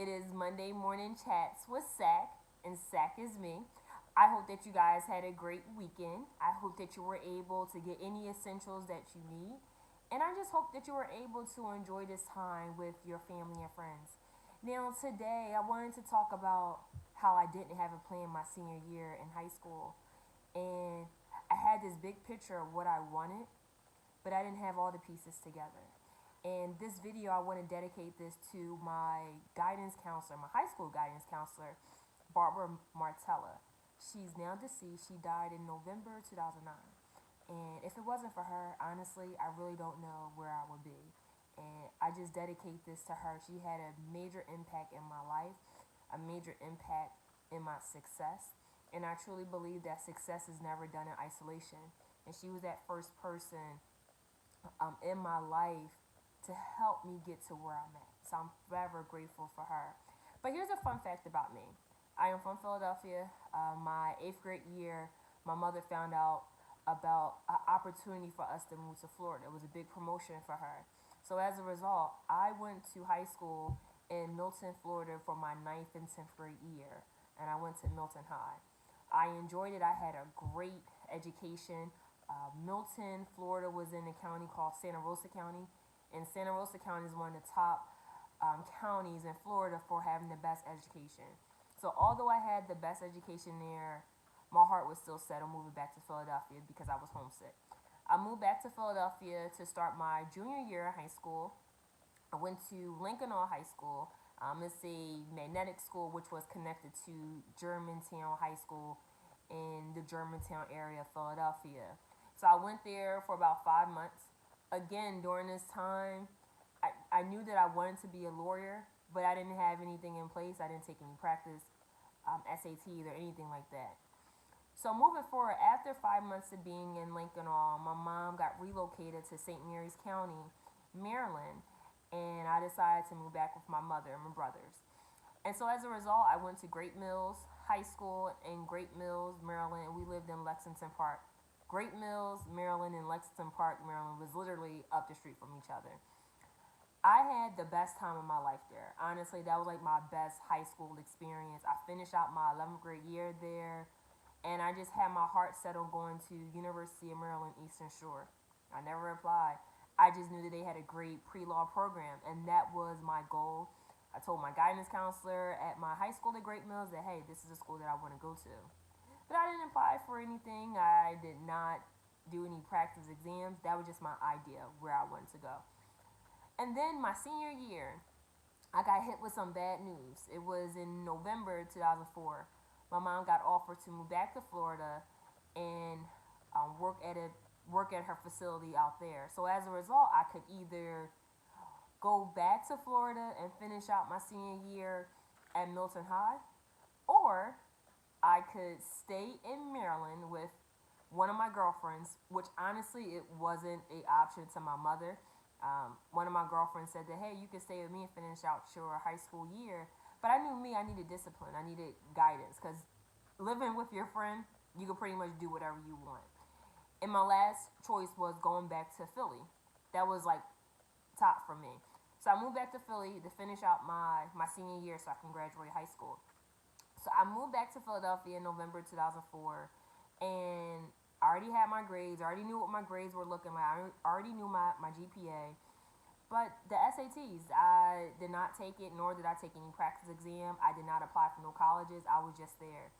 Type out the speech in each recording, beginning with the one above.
It is Monday Morning Chats with Sak, and Sak is me. I hope that you guys had a great weekend. I hope that you were able to get any essentials that you need. And I just hope that you were able to enjoy this time with your family and friends. Now, today, I wanted to talk about how I didn't have a plan my senior year in high school. And I had this big picture of what I wanted, but I didn't have all the pieces together. And this video, I want to dedicate this to my guidance counselor, my high school guidance counselor, Barbara Martella. She's now deceased. She died in November 2009. And if it wasn't for her, honestly, I really don't know where I would be. And I just dedicate this to her. She had a major impact in my life, a major impact in my success. And I truly believe that success is never done in isolation. And she was that first person in my life to help me get to where I'm at. So I'm forever grateful for her. But here's a fun fact about me. I am from Philadelphia. My eighth grade year, my mother found out about an opportunity for us to move to Florida. It was a big promotion for her. So as a result, I went to high school in Milton, Florida for my ninth and 10th grade year. And I went to Milton High. I enjoyed it. I had a great education. Milton, Florida was in a county called Santa Rosa County. And Santa Rosa County is one of the top counties in Florida for having the best education. So although I had the best education there, my heart was still set on moving back to Philadelphia because I was homesick. I moved back to Philadelphia to start my junior year in high school. I went to Lincoln High School. It's a magnetic school which was connected to Germantown High School in the Germantown area of Philadelphia. So I went there for about 5 months. Again, during this time, I knew that I wanted to be a lawyer, but I didn't have anything in place. I didn't take any practice, SATs, or anything like that. So moving forward, after 5 months of being in Lincoln, my mom got relocated to St. Mary's County, Maryland, and I decided to move back with my mother and my brothers. And so as a result, I went to Great Mills High School in Great Mills, Maryland, and we lived in Lexington Park. Great Mills, Maryland, and Lexington Park, Maryland was literally up the street from each other. I had the best time of my life there. Honestly, that was like my best high school experience. I finished out my 11th grade year there, and I just had my heart set on going to University of Maryland Eastern Shore. I never applied. I just knew that they had a great pre-law program, and that was my goal. I told my guidance counselor at my high school at Great Mills that, hey, this is a school that I want to go to. But I didn't apply for anything. I did not do any practice exams. That was just my idea of where I wanted to go. And then my senior year, I got hit with some bad news. It was in November 2004. My mom got offered to move back to Florida and work at her facility out there. So as a result, I could either go back to Florida and finish out my senior year at Milton High, or I could stay in Maryland with one of my girlfriends, which honestly it wasn't a option to my mother. One of my girlfriends said that, hey, you can stay with me and finish out your high school year. But I knew me, I needed discipline, I needed guidance, because living with your friend, you can pretty much do whatever you want. And my last choice was going back to Philly. That was like top for me. So I moved back to Philly to finish out my senior year so I can graduate high school. So I moved back to Philadelphia in November 2004, and I already had my grades. I already knew what my grades were looking like. I already knew my GPA. But the SATs, I did not take it, nor did I take any practice exam. I did not apply for no colleges. I was just there.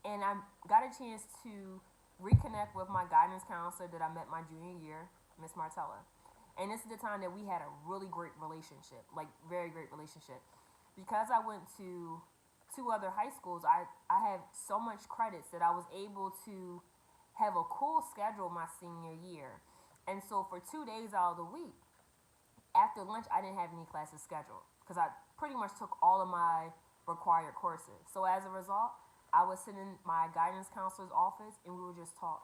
And I got a chance to reconnect with my guidance counselor that I met my junior year, Miss Martella. And this is the time that we had a really great relationship, like very great relationship. Because I went to two other high schools, I had so much credits that I was able to have a cool schedule my senior year. And so for 2 days out of the week, after lunch, I didn't have any classes scheduled because I pretty much took all of my required courses. So as a result, I would sit in my guidance counselor's office and we would just talk.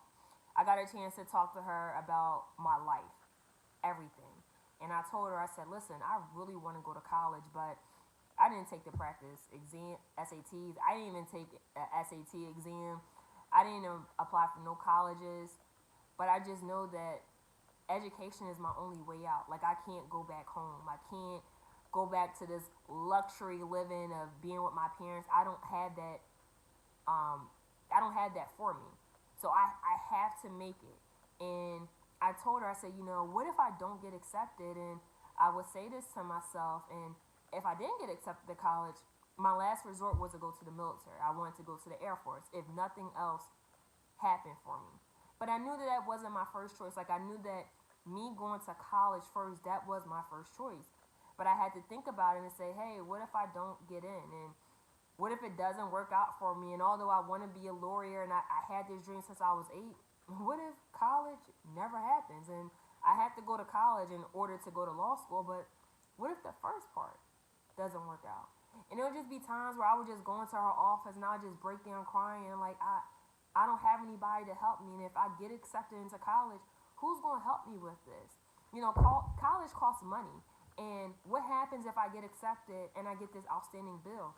I got a chance to talk to her about my life, everything. And I told her, I said, listen, I really want to go to college, but I didn't take the practice exam, SATs. I didn't even take an SAT exam. I didn't even apply for no colleges. But I just know that education is my only way out. Like, I can't go back home. I can't go back to this luxury living of being with my parents. I don't have that. I don't have that for me. So I have to make it. And I told her, I said, what if I don't get accepted? And I would say this to myself. And if I didn't get accepted to college, my last resort was to go to the military. I wanted to go to the Air Force if nothing else happened for me. But I knew that that wasn't my first choice. Like, I knew that me going to college first, that was my first choice. But I had to think about it and say, hey, what if I don't get in? And what if it doesn't work out for me? And although I want to be a lawyer and I had this dream since I was 8, what if college never happens? And I had to go to college in order to go to law school, but what if the first part doesn't work out? And it would just be times where I would just go into her office and I would just break down crying, like I don't have anybody to help me. And if I get accepted into college, who's going to help me with this? College costs money. And what happens if I get accepted and I get this outstanding bill?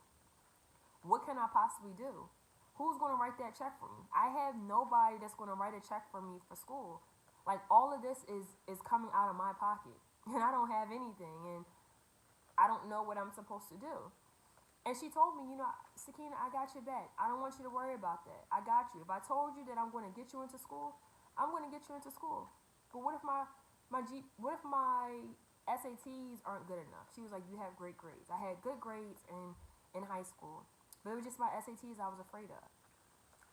What can I possibly do? Who's going to write that check for me? I have nobody that's going to write a check for me for school. Like, all of this is coming out of my pocket. And I don't have anything. And I don't know what I'm supposed to do. And she told me, Sakina, I got your back. I don't want you to worry about that. I got you. If I told you that I'm going to get you into school, I'm going to get you into school. But what if what if my SATs aren't good enough? She was like, you have great grades. I had good grades in high school, but it was just my SATs I was afraid of.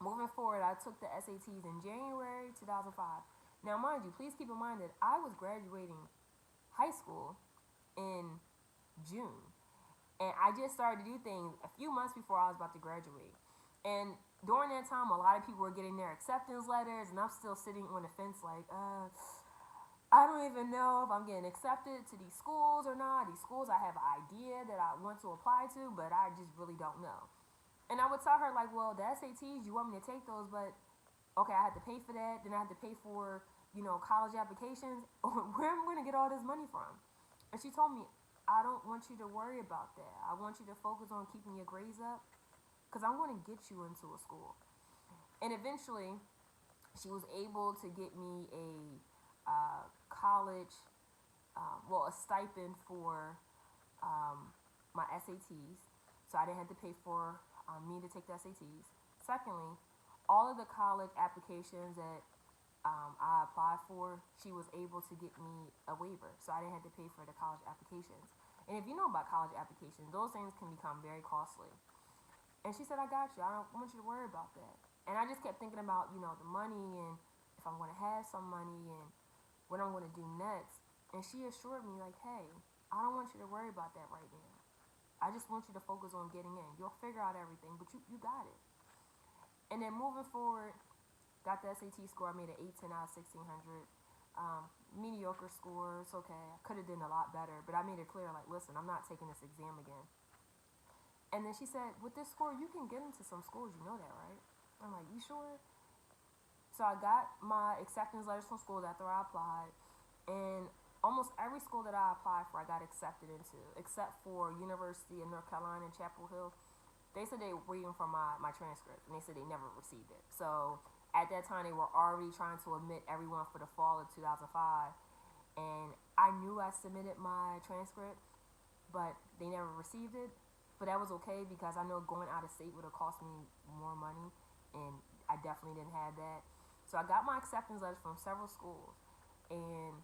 Moving forward, I took the SATs in January 2005. Now, mind you, please keep in mind that I was graduating high school in June. And I just started to do things a few months before I was about to graduate. And during that time, a lot of people were getting their acceptance letters, and I'm still sitting on the fence like, I don't even know if I'm getting accepted to these schools or not. These schools, I have an idea that I want to apply to, but I just really don't know. And I would tell her, like, well, the SATs, you want me to take those, but okay, I had to pay for that. Then I had to pay for, college applications. Where am I going to get all this money from? And she told me, I don't want you to worry about that. I want you to focus on keeping your grades up because I'm going to get you into a school. And eventually, she was able to get me a college, a stipend for my SATs. So I didn't have to pay for me to take the SATs. Secondly, all of the college applications that I applied for, she was able to get me a waiver. So I didn't have to pay for the college applications. And if you know about college applications, those things can become very costly. And she said, I got you. I don't want you to worry about that. And I just kept thinking about, the money and if I'm going to have some money and what I'm going to do next. And she assured me, like, hey, I don't want you to worry about that right now. I just want you to focus on getting in. You'll figure out everything, but you got it. And then moving forward, got the SAT score. I made an 810 out of 1600. Mediocre score. It's okay. I could have done a lot better, but I made it clear, like, listen, I'm not taking this exam again. And then she said, with this score, you can get into some schools. You know that, right? I'm like, you sure? So I got my acceptance letters from schools after I applied, and almost every school that I applied for, I got accepted into, except for University of North Carolina in Chapel Hill. They said they were waiting for my transcript, and they said they never received it. So at that time, they were already trying to admit everyone for the fall of 2005, and I knew I submitted my transcript, but they never received it. But that was okay because I know going out of state would have cost me more money, and I definitely didn't have that. So I got my acceptance letters from several schools, and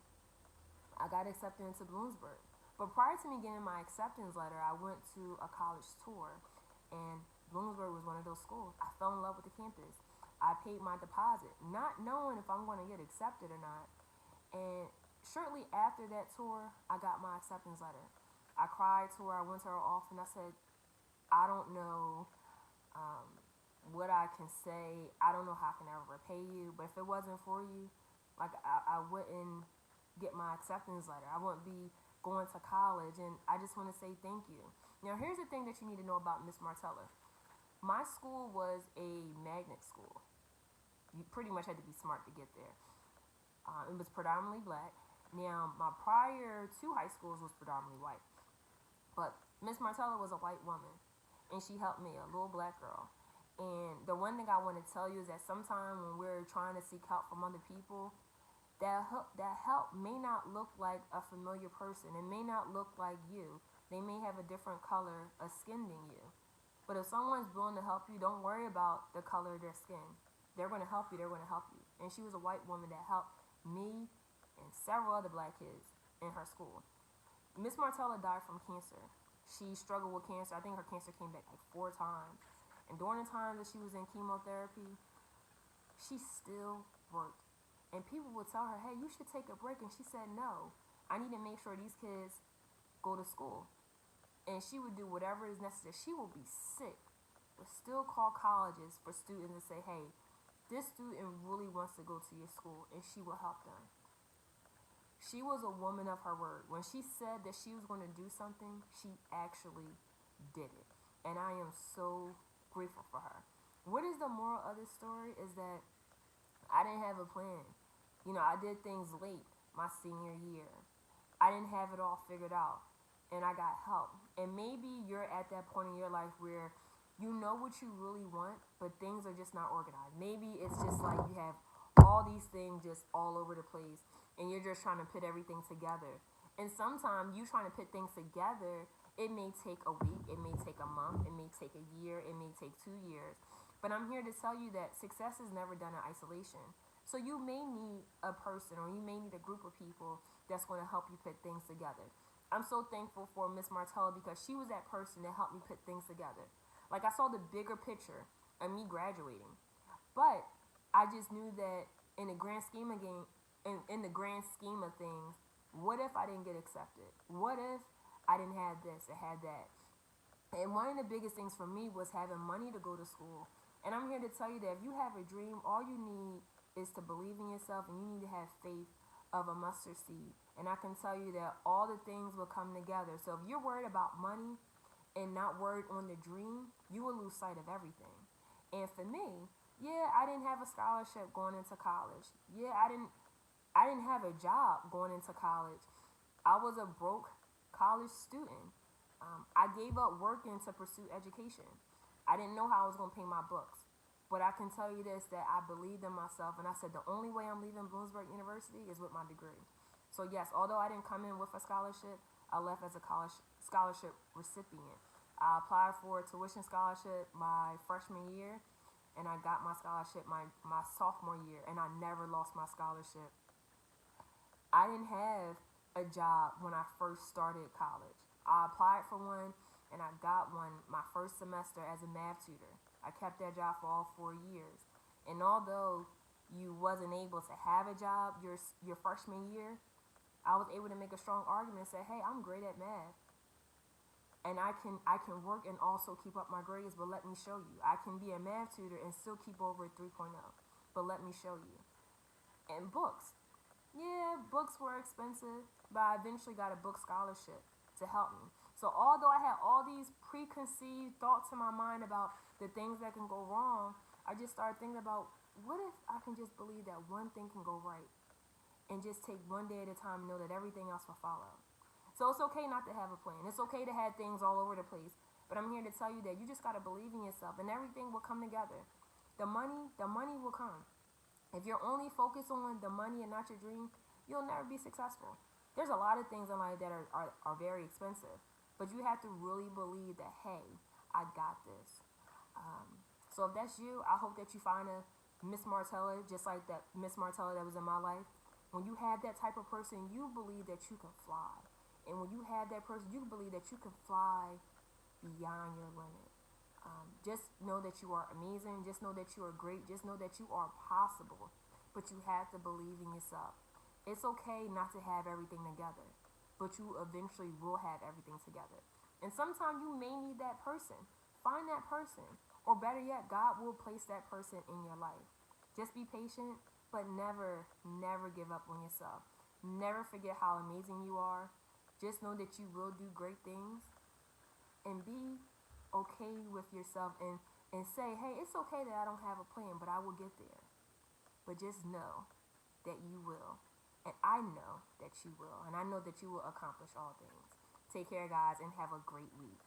I got accepted into Bloomsburg. But prior to me getting my acceptance letter, I went to a college tour, and Bloomsburg was one of those schools. I fell in love with the campus. I paid my deposit, not knowing if I'm going to get accepted or not. And shortly after that tour, I got my acceptance letter. I cried to her. I went to her office, and I said, I don't know what I can say. I don't know how I can ever repay you. But if it wasn't for you, like, I wouldn't get my acceptance letter. I wouldn't be going to college. And I just want to say thank you. Now, here's the thing that you need to know about Miss Martella. My school was a magnet school. You pretty much had to be smart to get there. It was predominantly black. Now, my prior two high schools was predominantly white. But Miss Martella was a white woman, and she helped me, a little black girl. And the one thing I want to tell you is that sometimes when we're trying to seek help from other people, That help may not look like a familiar person. It may not look like you. They may have a different color of skin than you. But if someone's willing to help you, don't worry about the color of their skin. They're going to help you. They're going to help you. And she was a white woman that helped me and several other black kids in her school. Miss Martella died from cancer. She struggled with cancer. I think her cancer came back like 4 times. And during the time that she was in chemotherapy, she still worked. And people would tell her, hey, you should take a break. And she said, no, I need to make sure these kids go to school. And she would do whatever is necessary. She will be sick, but still call colleges for students and say, hey, this student really wants to go to your school, and she will help them. She was a woman of her word. When she said that she was going to do something, she actually did it. And I am so grateful for her. What is the moral of this story is that I didn't have a plan. I did things late my senior year. I didn't have it all figured out, and I got help. And maybe you're at that point in your life where you know what you really want, but things are just not organized. Maybe it's just like you have all these things just all over the place, and you're just trying to put everything together. And sometimes you trying to put things together, it may take a week, it may take a month, it may take a year, it may take 2 years. But I'm here to tell you that success is never done in isolation. So you may need a person, or you may need a group of people that's going to help you put things together. I'm so thankful for Miss Martella because she was that person that helped me put things together. Like, I saw the bigger picture of me graduating, but I just knew that in the grand scheme of in the grand scheme of things, what if I didn't get accepted? What if I didn't have this or had that? And one of the biggest things for me was having money to go to school. And I'm here to tell you that if you have a dream, all you need is to believe in yourself, and you need to have faith of a mustard seed. And I can tell you that all the things will come together. So if you're worried about money and not worried on the dream, you will lose sight of everything. And for me, yeah, I didn't have a scholarship going into college. Yeah, I didn't have a job going into college. I was a broke college student. I gave up working to pursue education. I didn't know how I was going to pay my books. But I can tell you this, that I believed in myself. And I said, the only way I'm leaving Bloomsburg University is with my degree. So yes, although I didn't come in with a scholarship, I left as a college scholarship recipient. I applied for a tuition scholarship my freshman year, and I got my scholarship my sophomore year, and I never lost my scholarship. I didn't have a job when I first started college. I applied for one, and I got one my first semester as a math tutor. I kept that job for all 4 years. And although you wasn't able to have a job your freshman year, I was able to make a strong argument and say, hey, I'm great at math. And I can work and also keep up my grades, but let me show you. I can be a math tutor and still keep over a 3.0, but let me show you. And books. Yeah, books were expensive, but I eventually got a book scholarship to help me. So although I had all these preconceived thoughts in my mind about the things that can go wrong, I just started thinking about, what if I can just believe that one thing can go right and just take one day at a time and know that everything else will follow. So it's okay not to have a plan. It's okay to have things all over the place. But I'm here to tell you that you just got to believe in yourself, and everything will come together. The money will come. If you're only focused on the money and not your dream, you'll never be successful. There's a lot of things in life that are very expensive, but you have to really believe that, hey, I got this. So if that's you, I hope that you find a Miss Martella, just like that Miss Martella that was in my life. When you have that type of person, you believe that you can fly. And when you have that person, you believe that you can fly beyond your limit. Just know that you are amazing. Just know that you are great. Just know that you are possible. But you have to believe in yourself. It's okay not to have everything together, but you eventually will have everything together. And sometimes you may need that person. Find that person. Or better yet, God will place that person in your life. Just be patient, but never, never give up on yourself. Never forget how amazing you are. Just know that you will do great things, and be okay with yourself, and say, hey, it's okay that I don't have a plan, but I will get there. But just know that you will. And I know that you will. And I know that you will accomplish all things. Take care, guys, and have a great week.